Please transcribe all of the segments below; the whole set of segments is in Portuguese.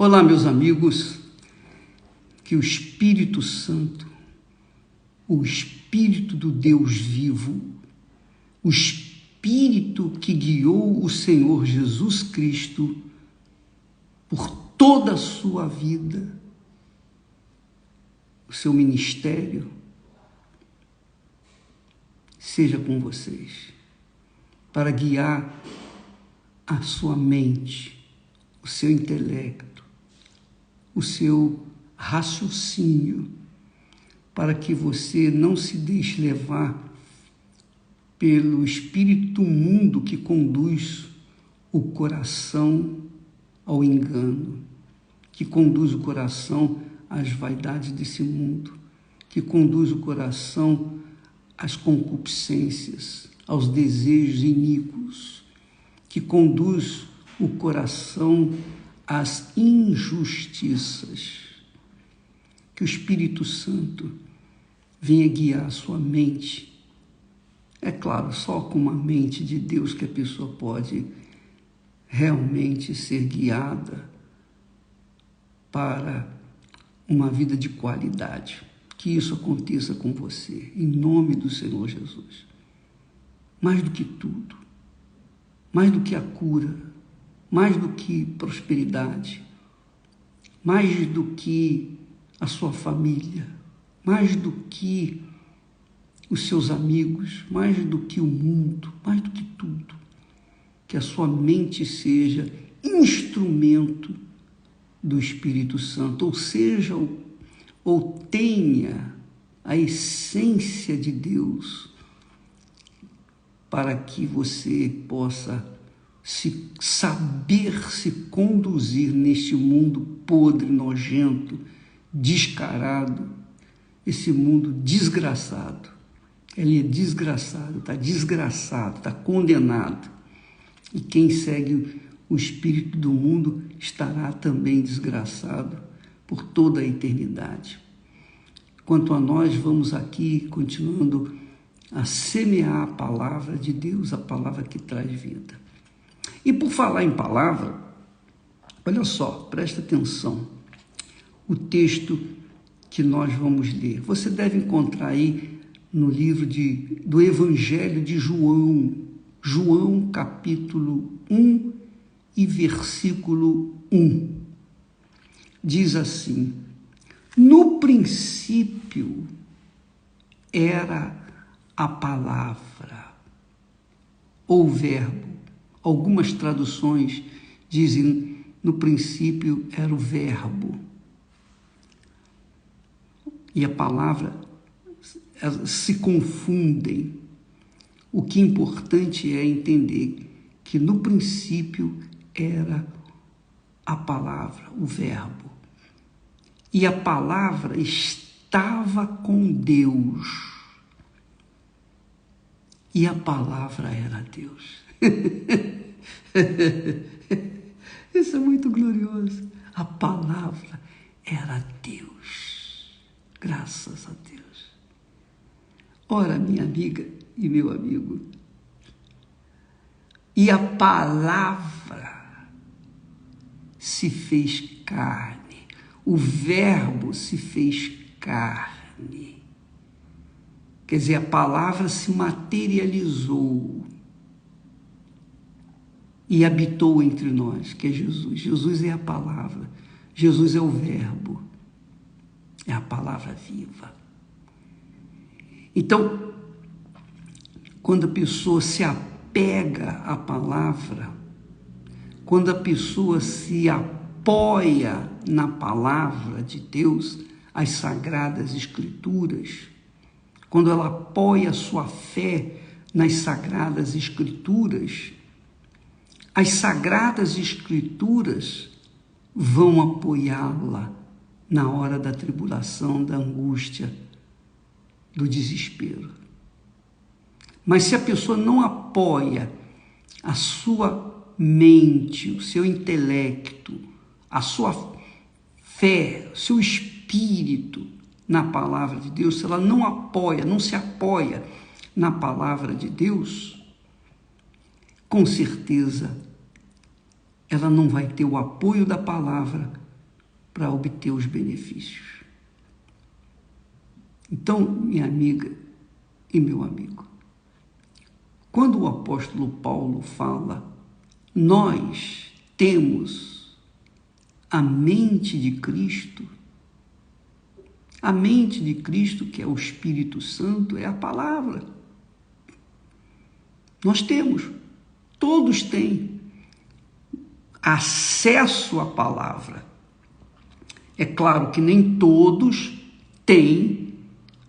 Olá, meus amigos, que o Espírito Santo, o Espírito do Deus vivo, o Espírito que guiou o Senhor Jesus Cristo por toda a sua vida, o seu ministério, seja com vocês, para guiar a sua mente, o seu intelecto, o seu raciocínio, para que você não se deixe levar pelo espírito mundo que conduz o coração ao engano, que conduz o coração às vaidades desse mundo, que conduz o coração às concupiscências, aos desejos iníquos, que conduz o coração às injustiças. Que o Espírito Santo venha guiar a sua mente. É claro, só com uma mente de Deus que a pessoa pode realmente ser guiada para uma vida de qualidade. Que isso aconteça com você, em nome do Senhor Jesus. Mais do que tudo, mais do que a cura, mais do que prosperidade, mais do que a sua família, mais do que os seus amigos, mais do que o mundo, mais do que tudo, que a sua mente seja instrumento do Espírito Santo, ou seja, ou tenha a essência de Deus, para que você possa saber se conduzir neste mundo podre, nojento, descarado, esse mundo desgraçado. Ele é desgraçado, está condenado. E quem segue o espírito do mundo estará também desgraçado por toda a eternidade. Quanto a nós, vamos aqui continuando a semear a palavra de Deus, a palavra que traz vida. E por falar em palavra, olha só, presta atenção, o texto que nós vamos ler. Você deve encontrar aí no livro do Evangelho de João, João capítulo 1 e versículo 1. Diz assim: no princípio era a palavra, ou verbo. Algumas traduções dizem, no princípio era o verbo. E a palavra se confundem. O que é importante é entender que no princípio era a palavra, o verbo. E a palavra estava com Deus. E a palavra era Deus. Isso é muito glorioso. A palavra era Deus. Graças a Deus. Ora, minha amiga e meu amigo, e a palavra se fez carne, o verbo se fez carne. Quer dizer, a palavra se materializou e habitou entre nós, que é Jesus. Jesus é a palavra, Jesus é o verbo, é a palavra viva. Então, quando a pessoa se apega à palavra, quando a pessoa se apoia na palavra de Deus, as sagradas escrituras, quando ela apoia a sua fé nas sagradas escrituras, as sagradas escrituras vão apoiá-la na hora da tribulação, da angústia, do desespero. Mas se a pessoa não apoia a sua mente, o seu intelecto, a sua fé, o seu espírito na palavra de Deus, se ela não apoia, não se apoia na palavra de Deus, com certeza ela não vai ter o apoio da palavra para obter os benefícios. Então, minha amiga e meu amigo, quando o apóstolo Paulo fala, nós temos a mente de Cristo, a mente de Cristo, que é o Espírito Santo, é a palavra. Nós temos, todos têm acesso à palavra. É claro que nem todos têm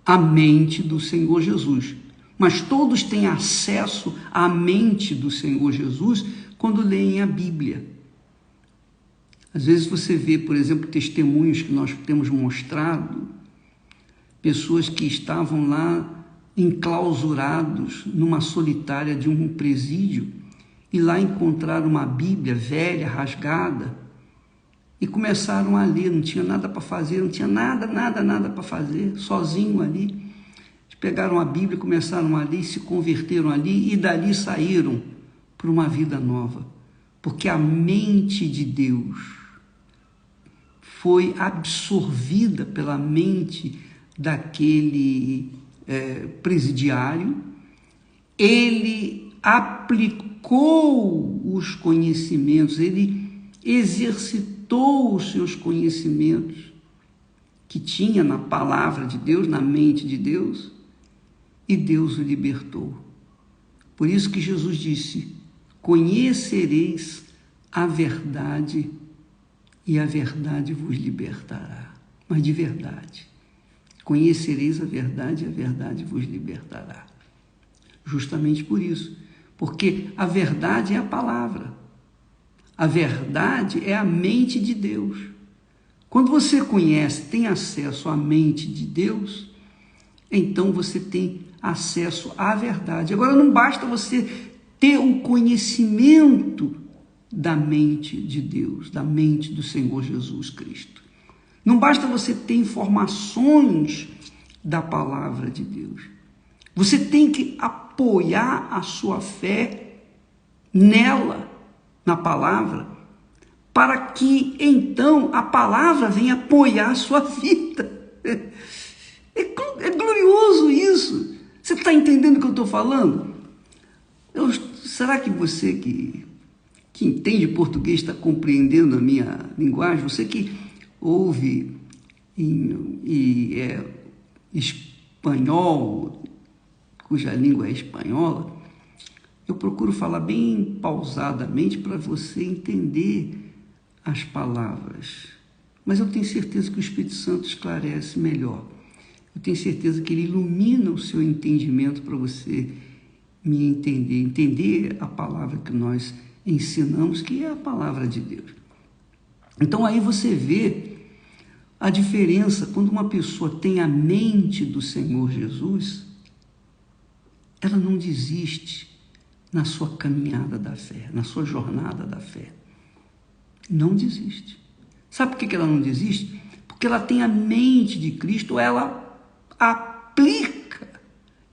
a mente do Senhor Jesus, mas todos têm acesso à mente do Senhor Jesus quando leem a Bíblia. Às vezes você vê, por exemplo, testemunhos que nós temos mostrado, pessoas que estavam lá enclausurados numa solitária de um presídio e lá encontraram uma Bíblia velha, rasgada, e começaram a ler, não tinha nada para fazer, não tinha nada para fazer, sozinho ali. Eles pegaram a Bíblia, começaram a ler, se converteram ali e dali saíram para uma vida nova, porque a mente de Deus foi absorvida pela mente daquele presidiário, ele aplicou os conhecimentos, ele exercitou os seus conhecimentos que tinha na palavra de Deus, na mente de Deus, e Deus o libertou. Por isso que Jesus disse, conhecereis a verdade e a verdade vos libertará. Mas de verdade. Conhecereis a verdade e a verdade vos libertará. Justamente por isso. Porque a verdade é a palavra. A verdade é a mente de Deus. Quando você conhece, tem acesso à mente de Deus, então você tem acesso à verdade. Agora, não basta você ter o conhecimento da mente de Deus, da mente do Senhor Jesus Cristo. Não basta você ter informações da palavra de Deus. Você tem que apoiar a sua fé nela, na palavra, para que então a palavra venha apoiar a sua vida. É glorioso isso. Você está entendendo o que eu estou falando? Será que você que entende português está compreendendo a minha linguagem? Você que ouve espanhol, cuja língua é espanhola, eu procuro falar bem pausadamente para você entender as palavras. Mas eu tenho certeza que o Espírito Santo esclarece melhor. Eu tenho certeza que ele ilumina o seu entendimento para você me entender a palavra que nós ensinamos, que é a palavra de Deus. Então aí você vê a diferença quando uma pessoa tem a mente do Senhor Jesus, ela não desiste na sua caminhada da fé, na sua jornada da fé. Não desiste. Sabe por que ela não desiste? Porque ela tem a mente de Cristo, ela aplica,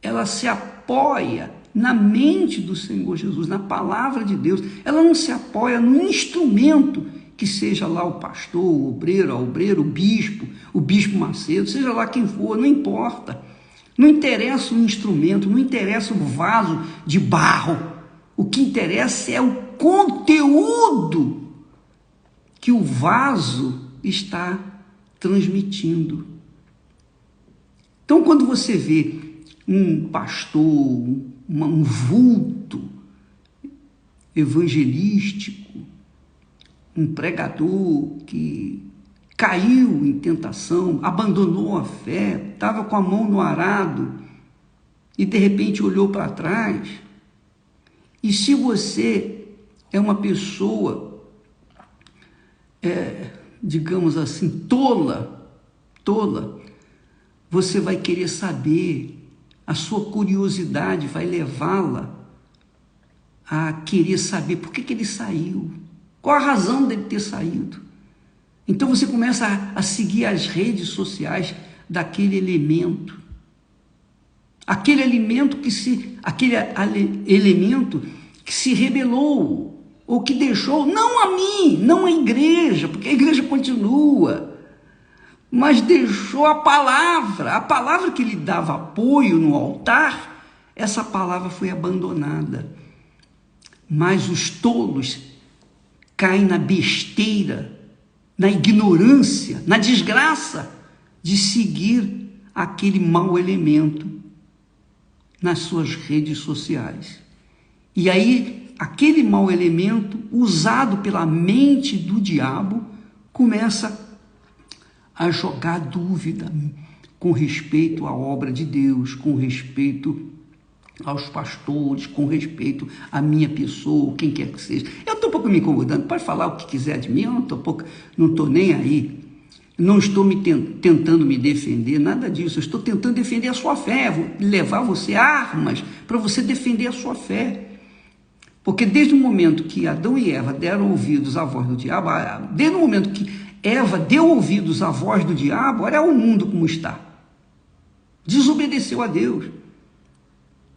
ela se apoia na mente do Senhor Jesus, na palavra de Deus. Ela não se apoia no instrumento que seja lá o pastor, o obreiro, a obreira, o bispo Macedo, seja lá quem for, não importa. Não interessa o instrumento, não interessa o vaso de barro. O que interessa é o conteúdo que o vaso está transmitindo. Então, quando você vê um pastor, um vulto evangelístico, um pregador que caiu em tentação, abandonou a fé, estava com a mão no arado e de repente olhou para trás. E se você é uma pessoa, digamos assim, tola, você vai querer saber, a sua curiosidade vai levá-la a querer saber por que ele saiu, qual a razão dele ter saído. Então você começa a seguir as redes sociais daquele elemento. Aquele elemento que se rebelou, ou que deixou, não a mim, não a igreja, porque a igreja continua, mas deixou a palavra que lhe dava apoio no altar, essa palavra foi abandonada. Mas os tolos caem na besteira, na ignorância, na desgraça de seguir aquele mau elemento nas suas redes sociais. E aí, aquele mau elemento, usado pela mente do diabo, começa a jogar dúvida com respeito à obra de Deus, com respeito aos pastores, com respeito à minha pessoa, quem quer que seja. Eu estou um pouco me incomodando, pode falar o que quiser de mim, eu não estou nem aí. Não estou tentando me defender, nada disso. Eu estou tentando defender a sua fé, vou levar você armas para você defender a sua fé. Porque desde o momento que Adão e Eva deram ouvidos à voz do diabo, desde o momento que Eva deu ouvidos à voz do diabo, olha o mundo como está. Desobedeceu a Deus.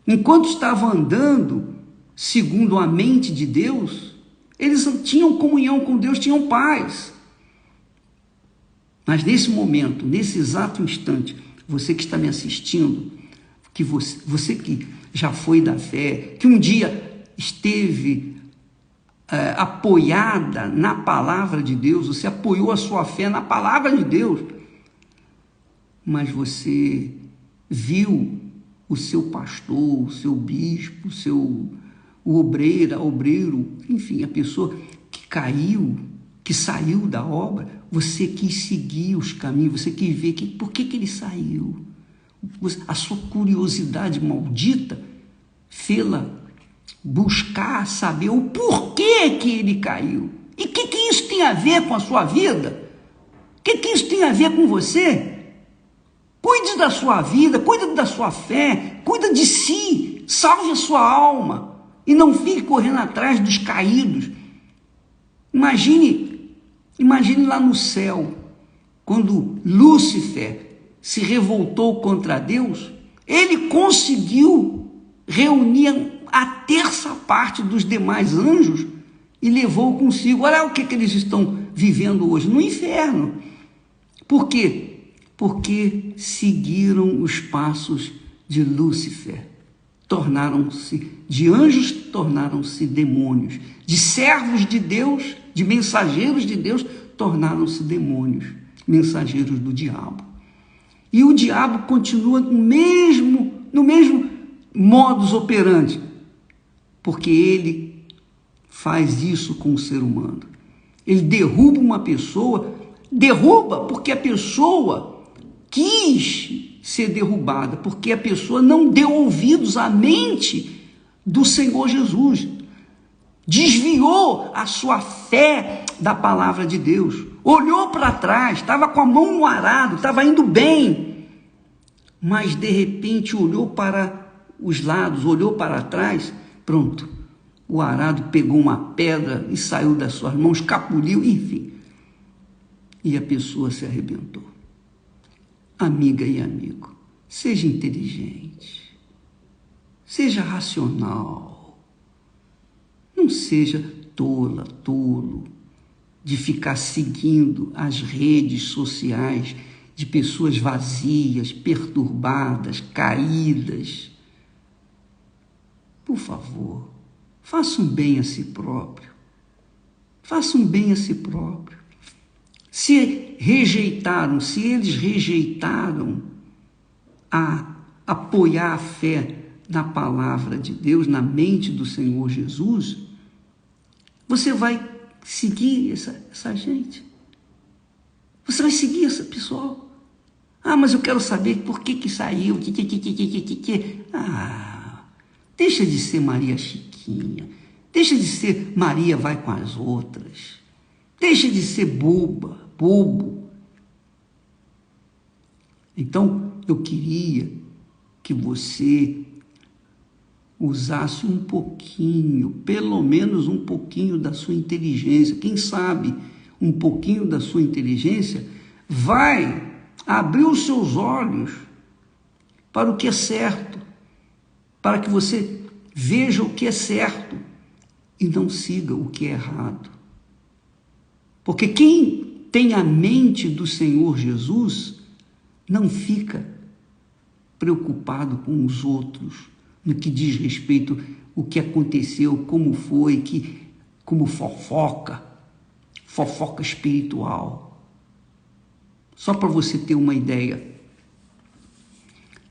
Enquanto estavam andando segundo a mente de Deus, eles tinham comunhão com Deus, tinham paz. Mas nesse momento, nesse exato instante, você que está me assistindo, que você que já foi da fé, que um dia esteve apoiada na palavra de Deus, você apoiou a sua fé na palavra de Deus, mas você viu o seu pastor, o seu bispo, o obreiro, enfim, a pessoa que caiu, que saiu da obra, você quis seguir os caminhos, você quis ver por que ele saiu. A sua curiosidade maldita fê-la buscar saber o porquê que ele caiu. E o que isso tem a ver com a sua vida? O que isso tem a ver com você? Cuide da sua vida, cuide da sua fé, cuide de si, salve a sua alma e não fique correndo atrás dos caídos. Imagine lá no céu, quando Lúcifer se revoltou contra Deus, ele conseguiu reunir a terça parte dos demais anjos e levou consigo. Olha o que eles estão vivendo hoje, no inferno. Por quê? Porque seguiram os passos de Lúcifer. Tornaram-se, de anjos, tornaram-se demônios. De servos de Deus, de mensageiros de Deus, tornaram-se demônios, mensageiros do diabo. E o diabo continua no mesmo modus operandi, porque ele faz isso com o ser humano. Ele derruba uma pessoa, porque a pessoa quis ser derrubada, porque a pessoa não deu ouvidos à mente do Senhor Jesus, desviou a sua fé da palavra de Deus, olhou para trás, estava com a mão no arado, estava indo bem, mas de repente olhou para os lados, olhou para trás, pronto, o arado pegou uma pedra e saiu das suas mãos, escapuliu, enfim, e a pessoa se arrebentou. Amiga e amigo, seja inteligente, seja racional, não seja tolo de ficar seguindo as redes sociais de pessoas vazias, perturbadas, caídas. Por favor, faça um bem a si próprio. Faça um bem a si próprio. Se eles rejeitaram a apoiar a fé na palavra de Deus, na mente do Senhor Jesus, você vai seguir essa gente. Você vai seguir esse pessoal. Ah, mas eu quero saber por que saiu. Deixa de ser Maria Chiquinha. Deixa de ser Maria vai com as outras. Deixa de ser bobo. Então, eu queria que você usasse um pouquinho, pelo menos um pouquinho da sua inteligência. Quem sabe um pouquinho da sua inteligência vai abrir os seus olhos para o que é certo, para que você veja o que é certo e não siga o que é errado. Porque quem tem a mente do Senhor Jesus não fica preocupado com os outros, no que diz respeito ao que aconteceu, como foi, como fofoca espiritual. Só para você ter uma ideia,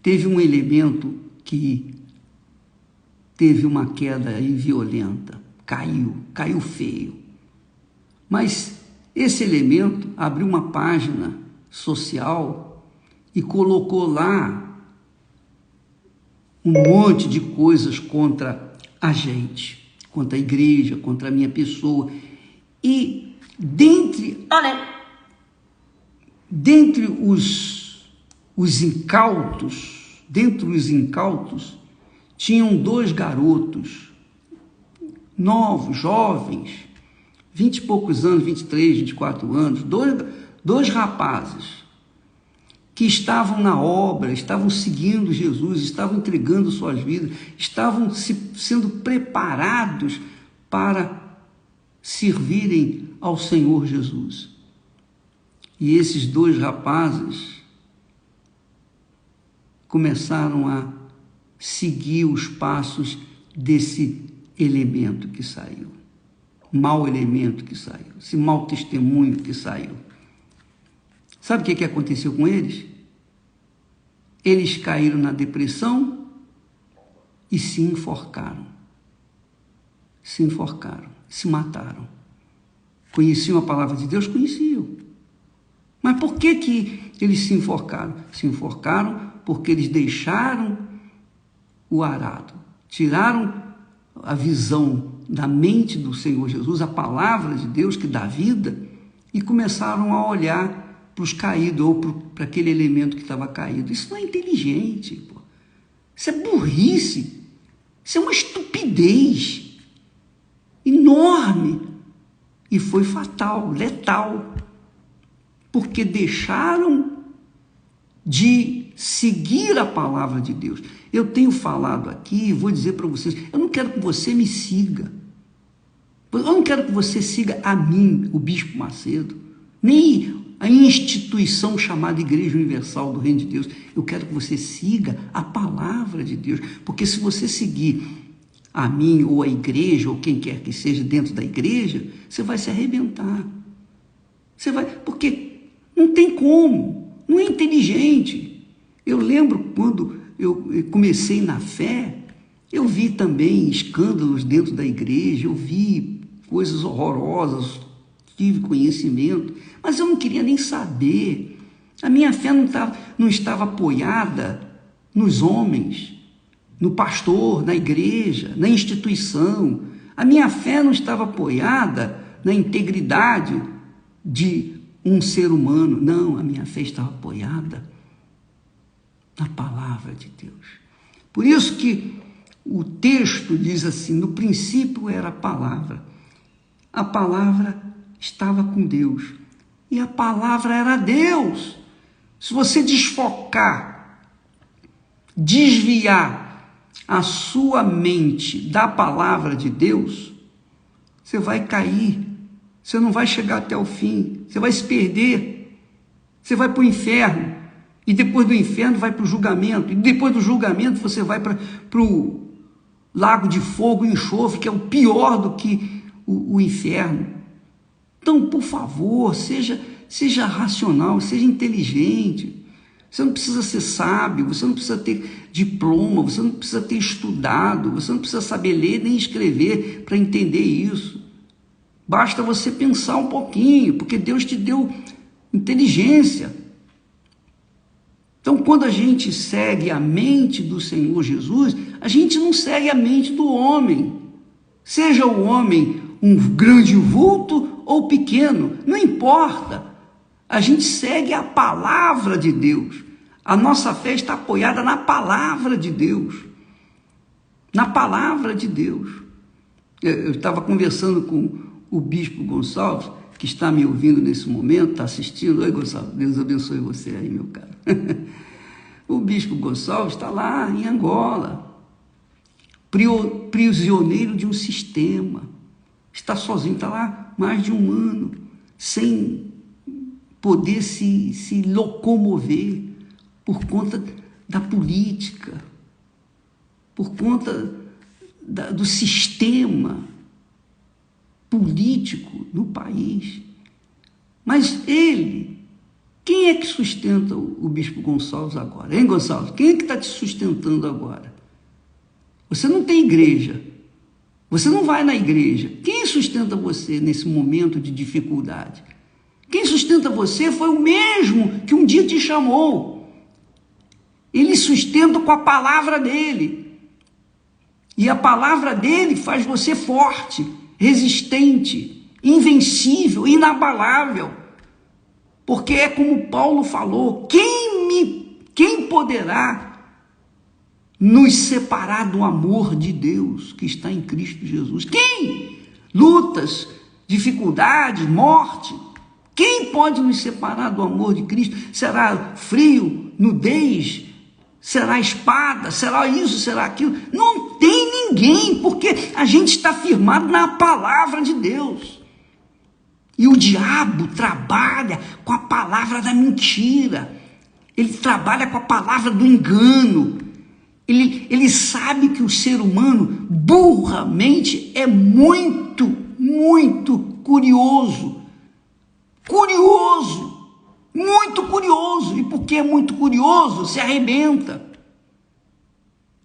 teve um elemento que teve uma queda aí violenta, caiu feio. Mas esse elemento abriu uma página social e colocou lá um monte de coisas contra a gente, contra a igreja, contra a minha pessoa. E dentre os incautos, tinham 2 garotos, novos, jovens, 20 e poucos anos, 23, 24 anos, dois rapazes que estavam na obra, estavam seguindo Jesus, estavam entregando suas vidas, estavam sendo preparados para servirem ao Senhor Jesus. E esses 2 rapazes começaram a seguir os passos desse elemento que saiu, mau elemento que saiu, esse mau testemunho que saiu. Sabe o que aconteceu com eles? Eles caíram na depressão e se enforcaram. Se mataram. Conheciam a palavra de Deus? Conheciam. Mas por que eles se enforcaram? Se enforcaram porque eles deixaram o arado, tiraram a visão da mente do Senhor Jesus, a palavra de Deus que dá vida, e começaram a olhar para os caídos ou para aquele elemento que estava caído. Isso não é inteligente, pô. Isso é burrice, isso é uma estupidez enorme, e foi fatal, letal, porque deixaram de seguir a palavra de Deus. Eu tenho falado aqui, vou dizer para vocês, eu não quero que você me siga, eu não quero que você siga a mim, o Bispo Macedo, nem a instituição chamada Igreja Universal do Reino de Deus. Eu quero que você siga a palavra de Deus, porque se você seguir a mim ou a igreja, ou quem quer que seja dentro da igreja, você vai se arrebentar. Porque não tem como, não é inteligente. Eu lembro quando eu comecei na fé, eu vi também escândalos dentro da igreja, eu vi coisas horrorosas, tive conhecimento, mas eu não queria nem saber. A minha fé não estava apoiada nos homens, no pastor, na igreja, na instituição. A minha fé não estava apoiada na integridade de um ser humano. Não, a minha fé estava apoiada na palavra de Deus. Por isso que o texto diz assim: no princípio era a palavra estava com Deus, e a palavra era Deus. Se você desfocar, desviar a sua mente da palavra de Deus, você vai cair, você não vai chegar até o fim, você vai se perder, você vai para o inferno, e depois do inferno vai para o julgamento, e depois do julgamento você vai para o lago de fogo e enxofre, que é o pior do que o inferno. Então, por favor, seja racional, seja inteligente. Você não precisa ser sábio, você não precisa ter diploma, você não precisa ter estudado, você não precisa saber ler nem escrever para entender isso. Basta você pensar um pouquinho, porque Deus te deu inteligência. Então, quando a gente segue a mente do Senhor Jesus, a gente não segue a mente do homem. Seja o homem um grande vulto ou pequeno, não importa. A gente segue a palavra de Deus. A nossa fé está apoiada na palavra de Deus. Na palavra de Deus. Eu estava conversando com o Bispo Gonçalves, que está me ouvindo nesse momento, está assistindo. Oi, Gonçalves, Deus abençoe você aí, meu cara. O Bispo Gonçalves está lá em Angola, prisioneiro de um sistema. Está sozinho, está lá mais de um ano, sem poder se locomover por conta da política, por conta do sistema político no país. Mas ele, quem é que sustenta o Bispo Gonçalves agora? Hein, Gonçalves? Quem é que está te sustentando agora? Você não tem igreja. Você não vai na igreja. Quem sustenta você nesse momento de dificuldade? Quem sustenta você foi o mesmo que um dia te chamou. Ele sustenta com a palavra dele. E a palavra dele faz você forte, resistente, invencível, inabalável. Porque é como Paulo falou, quem poderá nos separar do amor de Deus que está em Cristo Jesus? Quem? Lutas, dificuldades, morte. Quem pode nos separar do amor de Cristo? Será frio, nudez? Será espada? Será isso? Será aquilo? Não tem ninguém, porque a gente está firmado na palavra de Deus. E o diabo trabalha com a palavra da mentira. Ele trabalha com a palavra do engano. Ele sabe que o ser humano, burramente, é muito, muito curioso. Curioso. Muito curioso. E porque é muito curioso, se arrebenta.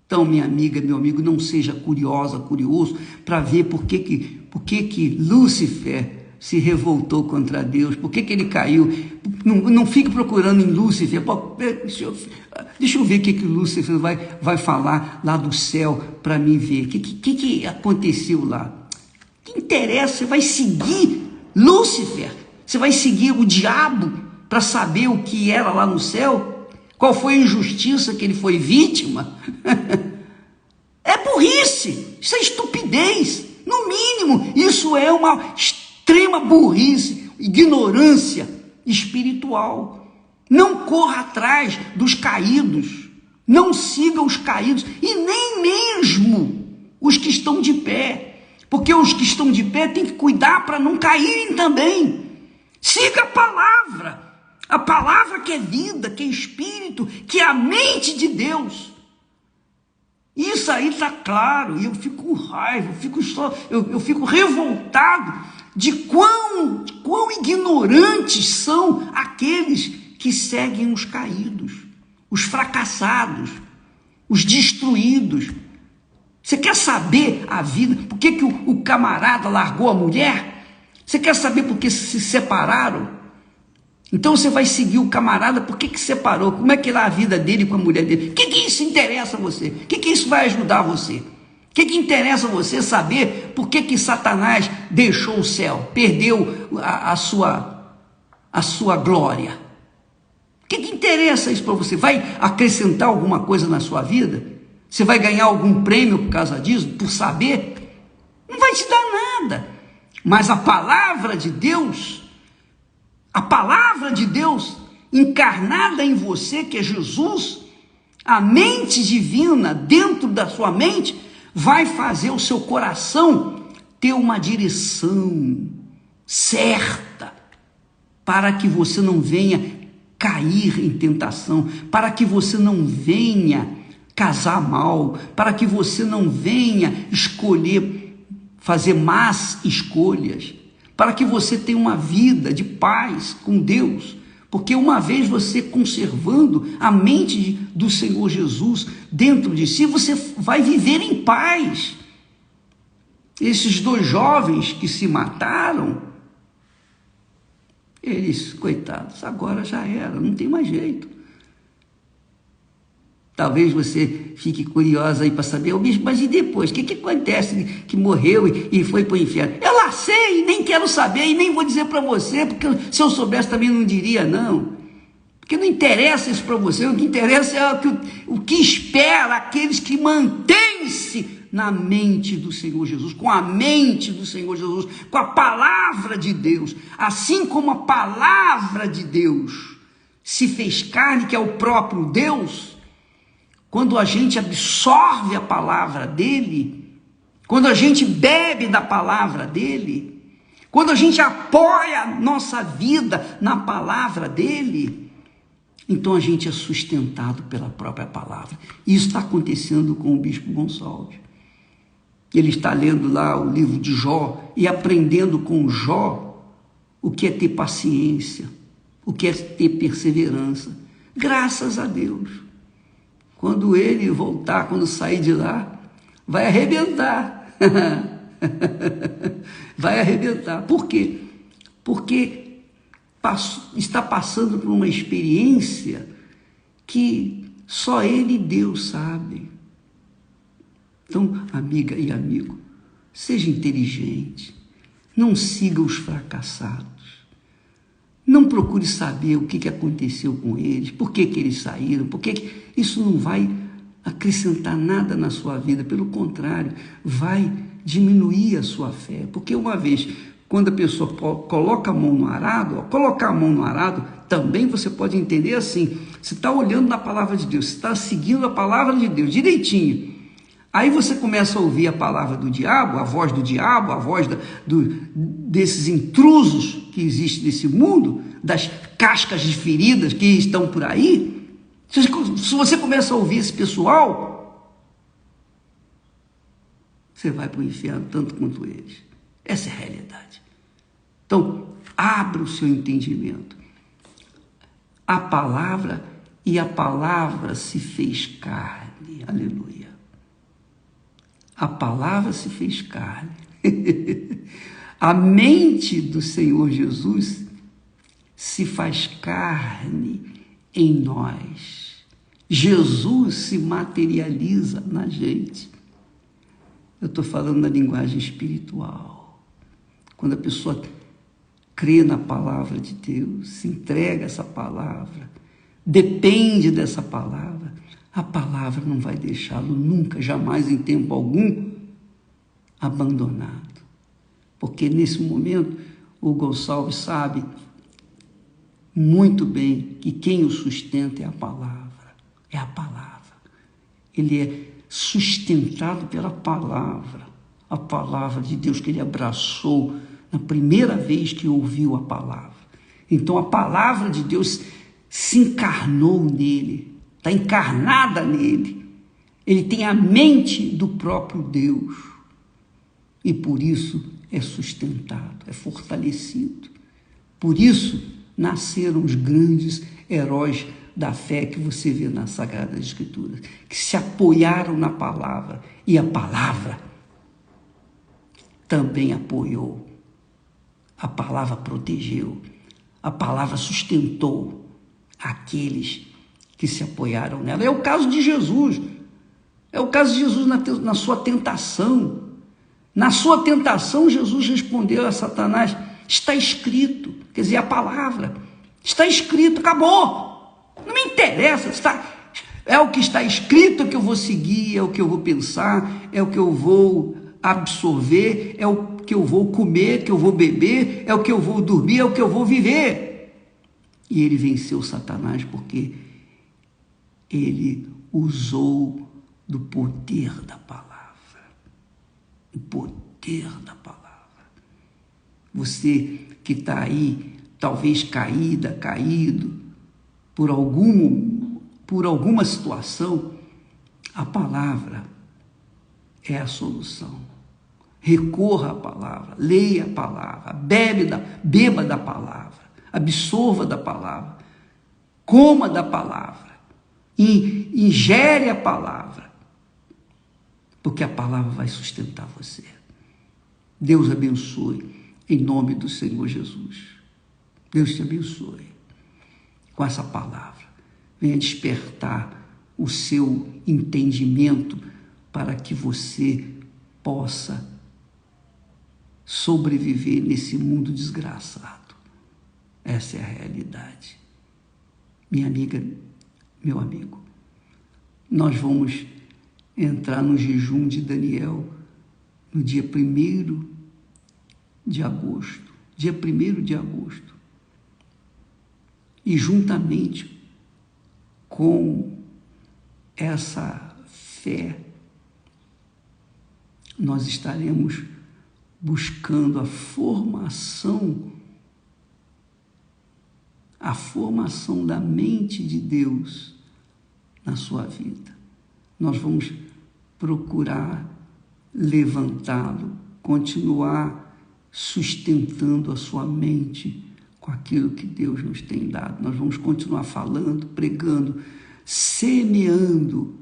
Então, minha amiga, meu amigo, não seja curiosa, curioso, para ver por que Lúcifer se revoltou contra Deus, por que ele caiu. Não fique procurando em Lúcifer. Deixa eu ver o que Lúcifer vai falar lá do céu para mim ver. O que aconteceu lá? O que interessa? Você vai seguir Lúcifer? Você vai seguir o diabo para saber o que era lá no céu? Qual foi a injustiça que ele foi vítima? É burrice, isso é estupidez. No mínimo, isso é uma extrema burrice, ignorância espiritual. Não corra atrás dos caídos, não siga os caídos, e nem mesmo os que estão de pé, porque os que estão de pé têm que cuidar para não caírem também. Siga a palavra que é vida, que é espírito, que é a mente de Deus. Isso aí está claro, e eu fico com raiva, eu fico revoltado de quão ignorantes são aqueles que seguem os caídos, os fracassados, os destruídos. Você quer saber a vida? Por que o camarada largou a mulher? Você quer saber por que se separaram? Então você vai seguir o camarada, por que separou? Como é que é a vida dele com a mulher dele? O que isso interessa a você? O que isso vai ajudar você? O que interessa a você saber por que Satanás deixou o céu, perdeu a sua glória? O que interessa isso para você? Vai acrescentar alguma coisa na sua vida? Você vai ganhar algum prêmio por causa disso, por saber? Não vai te dar nada. Mas a palavra de Deus encarnada em você, que é Jesus, a mente divina dentro da sua mente, vai fazer o seu coração ter uma direção certa, para que você não venha cair em tentação, para que você não venha casar mal, para que você não venha fazer más escolhas, para que você tenha uma vida de paz com Deus, porque uma vez você conservando a mente do Senhor Jesus dentro de si, você vai viver em paz. Esses 2 jovens que se mataram, eles, coitados, agora já era, não tem mais jeito. Talvez você fique curiosa aí para saber, bispo, mas e depois? O que acontece que morreu e foi para o inferno? Eu lá sei, nem quero saber e nem vou dizer para você, porque se eu soubesse também não diria não. Porque não interessa isso para você, o que interessa é o que espera aqueles que mantêm-se na mente do Senhor Jesus, com a mente do Senhor Jesus, com a palavra de Deus. Assim como a palavra de Deus se fez carne, que é o próprio Deus, quando a gente absorve a palavra dele, quando a gente bebe da palavra dele, quando a gente apoia a nossa vida na palavra dele, então a gente é sustentado pela própria palavra. Isso está acontecendo com o bispo Gonçalves. Ele está lendo lá o livro de Jó e aprendendo com Jó o que é ter paciência, o que é ter perseverança. Graças a Deus. Quando ele voltar, quando sair de lá, vai arrebentar. Vai arrebentar. Por quê? Porque está passando por uma experiência que só ele e Deus sabem. Então, amiga e amigo, seja inteligente, não siga os fracassados, não procure saber o que aconteceu com eles, por que eles saíram, isso não vai acrescentar nada na sua vida, pelo contrário, vai diminuir a sua fé, porque uma vez, quando a pessoa coloca a mão no arado, colocar a mão no arado, também você pode entender assim, você está olhando na palavra de Deus, você está seguindo a palavra de Deus direitinho, aí você começa a ouvir a palavra do diabo, a voz do diabo, a voz desses intrusos que existem nesse mundo, das cascas de feridas que estão por aí. Se você começa a ouvir esse pessoal, você vai para o inferno tanto quanto eles. Essa é a realidade. Então, abra o seu entendimento. A palavra, e a palavra se fez carne. Aleluia. A palavra se fez carne. A mente do Senhor Jesus se faz carne em nós. Jesus se materializa na gente. Eu estou falando na linguagem espiritual. Quando a pessoa crê na palavra de Deus, se entrega a essa palavra, depende dessa palavra, a palavra não vai deixá-lo nunca, jamais, em tempo algum, abandonado. Porque nesse momento o Gonçalves sabe muito bem que quem o sustenta é a palavra. É a palavra. Ele é sustentado pela palavra. A palavra de Deus que ele abraçou na primeira vez que ouviu a palavra. Então a palavra de Deus se encarnou nele. Está encarnada nele. Ele tem a mente do próprio Deus. E por isso é sustentado, é fortalecido. Por isso nasceram os grandes heróis da fé que você vê nas Sagradas Escrituras, que se apoiaram na palavra, e a palavra também apoiou. A palavra protegeu, a palavra sustentou aqueles que se apoiaram nela. É o caso de Jesus, é o caso de Jesus na sua tentação. Na sua tentação, Jesus respondeu a Satanás, está escrito, quer dizer, a palavra, está escrito, acabou, não me interessa, é o que está escrito que eu vou seguir, é o que eu vou pensar, é o que eu vou absorver, é o que eu vou comer, que eu vou beber, é o que eu vou dormir, é o que eu vou viver. E ele venceu Satanás porque ele usou do poder da palavra. O poder da palavra. Você que está aí, talvez caído, por alguma situação, a palavra é a solução. Recorra à palavra, leia a palavra, beba da palavra, absorva da palavra, coma da palavra, ingere a palavra, porque a palavra vai sustentar você. Deus abençoe, em nome do Senhor Jesus. Deus te abençoe com essa palavra. Venha despertar o seu entendimento para que você possa sobreviver nesse mundo desgraçado. Essa é a realidade. Minha amiga, meu amigo, nós vamos entrar no jejum de Daniel no dia 1º de agosto. Dia 1º de agosto. E juntamente com essa fé, nós estaremos buscando a formação da mente de Deus na sua vida. Nós vamos procurar levantá-lo, continuar sustentando a sua mente com aquilo que Deus nos tem dado. Nós vamos continuar falando, pregando, semeando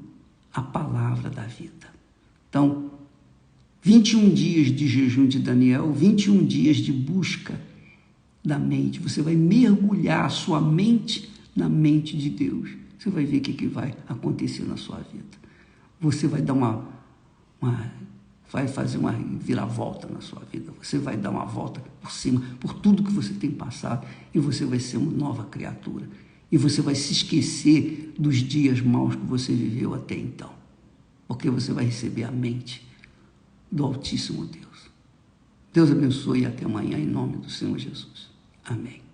a palavra da vida. Então, 21 dias de jejum de Daniel, 21 dias de busca da mente. Você vai mergulhar a sua mente na mente de Deus. Você vai ver o que vai acontecer na sua vida. Você vai dar vai fazer uma viravolta na sua vida. Você vai dar uma volta por cima, por tudo que você tem passado, e você vai ser uma nova criatura. E você vai se esquecer dos dias maus que você viveu até então. Porque você vai receber a mente do Altíssimo Deus. Deus abençoe e até amanhã, em nome do Senhor Jesus. Amém.